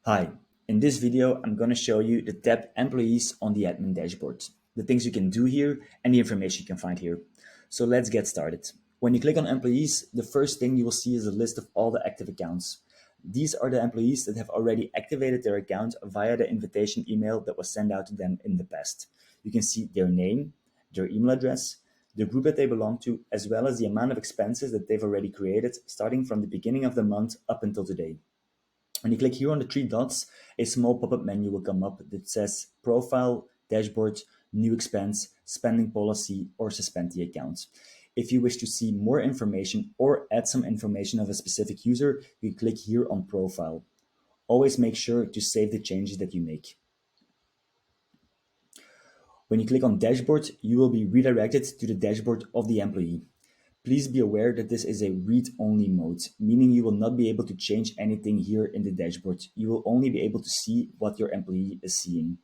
Hi, in this video I'm going to show you the tab Employees on the admin dashboard, the things you can do here and the information you can find here. So let's get started. When you click on Employees, the first thing you will see is a list of all the active accounts. These are the employees that have already activated their account via the invitation email that was sent out to them in the past. You can see their name, their email address, the group that they belong to, as well as the amount of expenses that they've already created starting from the beginning of the month up until today. When you click here on the three dots, a small pop-up menu will come up that says Profile, Dashboard, New Expense, Spending Policy, or Suspend the account. If you wish to see more information or add some information of a specific user, you click here on Profile. Always make sure to save the changes that you make. When you click on Dashboard, you will be redirected to the dashboard of the employee. Please be aware that this is a read-only mode, meaning you will not be able to change anything here in the dashboard. You will only be able to see what your employee is seeing.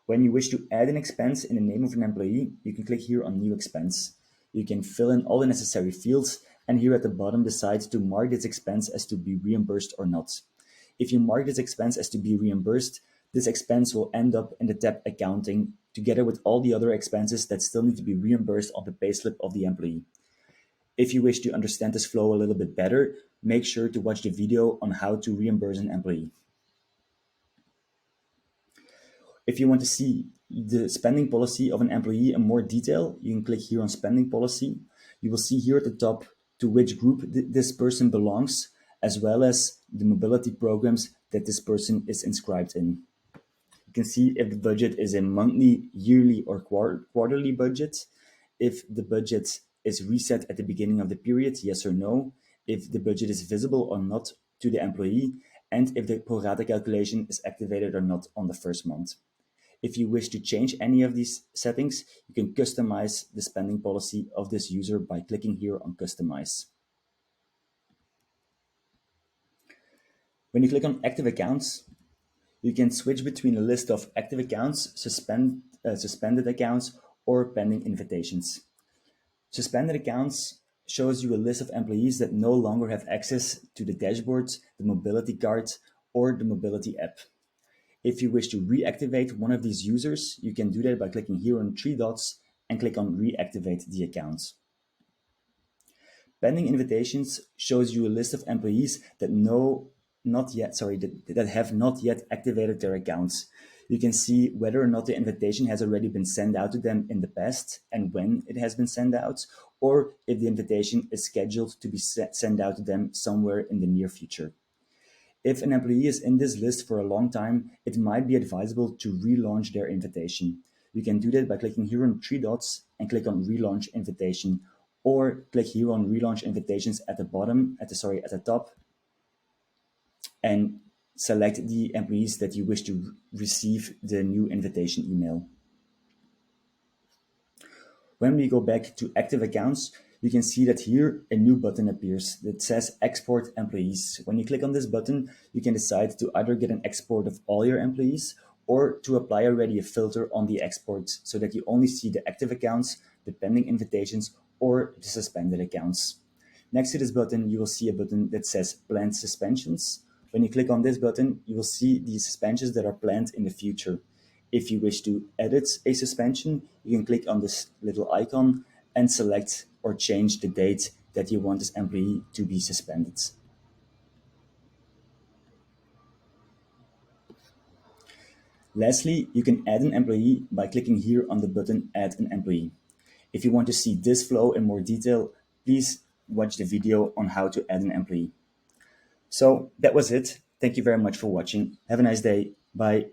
When you wish to add an expense in the name of an employee, you can click here on New Expense. You can fill in all the necessary fields and here at the bottom decide to mark this expense as to be reimbursed or not. If you mark this expense as to be reimbursed, this expense will end up in the tab Accounting together with all the other expenses that still need to be reimbursed on the payslip of the employee. If you wish to understand this flow a little bit better, make sure to watch the video on how to reimburse an employee. If you want to see the spending policy of an employee in more detail, you can click here on Spending Policy. You will see here at the top to which group this person belongs, as well as the mobility programs that this person is inscribed in. You can see if the budget is a monthly, yearly, or quarterly budget, if the budget is reset at the beginning of the period, yes or no, if the budget is visible or not to the employee, and if the pro rata calculation is activated or not on the first month. If you wish to change any of these settings, you can customize the spending policy of this user by clicking here on Customize. When you click on Active Accounts, you can switch between a list of active accounts, suspended accounts, or pending invitations. Suspended accounts shows you a list of employees that no longer have access to the dashboard, the mobility card, or the mobility app. If you wish to reactivate one of these users, you can do that by clicking here on three dots and click on Reactivate the account. Pending invitations shows you a list of employees that that have not yet activated their accounts. You can see whether or not the invitation has already been sent out to them in the past and when it has been sent out, or if the invitation is scheduled to be sent out to them somewhere in the near future. If an employee is in this list for a long time, it might be advisable to relaunch their invitation. You can do that by clicking here on three dots and click on Relaunch Invitation, or click here on Relaunch Invitations at the top, and select the employees that you wish to receive the new invitation email. When we go back to active accounts, you can see that here a new button appears that says Export Employees. When you click on this button, you can decide to either get an export of all your employees or to apply already a filter on the exports so that you only see the active accounts, the pending invitations, or the suspended accounts. Next to this button, you will see a button that says Planned Suspensions. When you click on this button, you will see the suspensions that are planned in the future. If you wish to edit a suspension, you can click on this little icon and select or change the date that you want this employee to be suspended. Lastly, you can add an employee by clicking here on the button Add an Employee. If you want to see this flow in more detail, please watch the video on how to add an employee. So that was it. Thank you very much for watching. Have a nice day. Bye.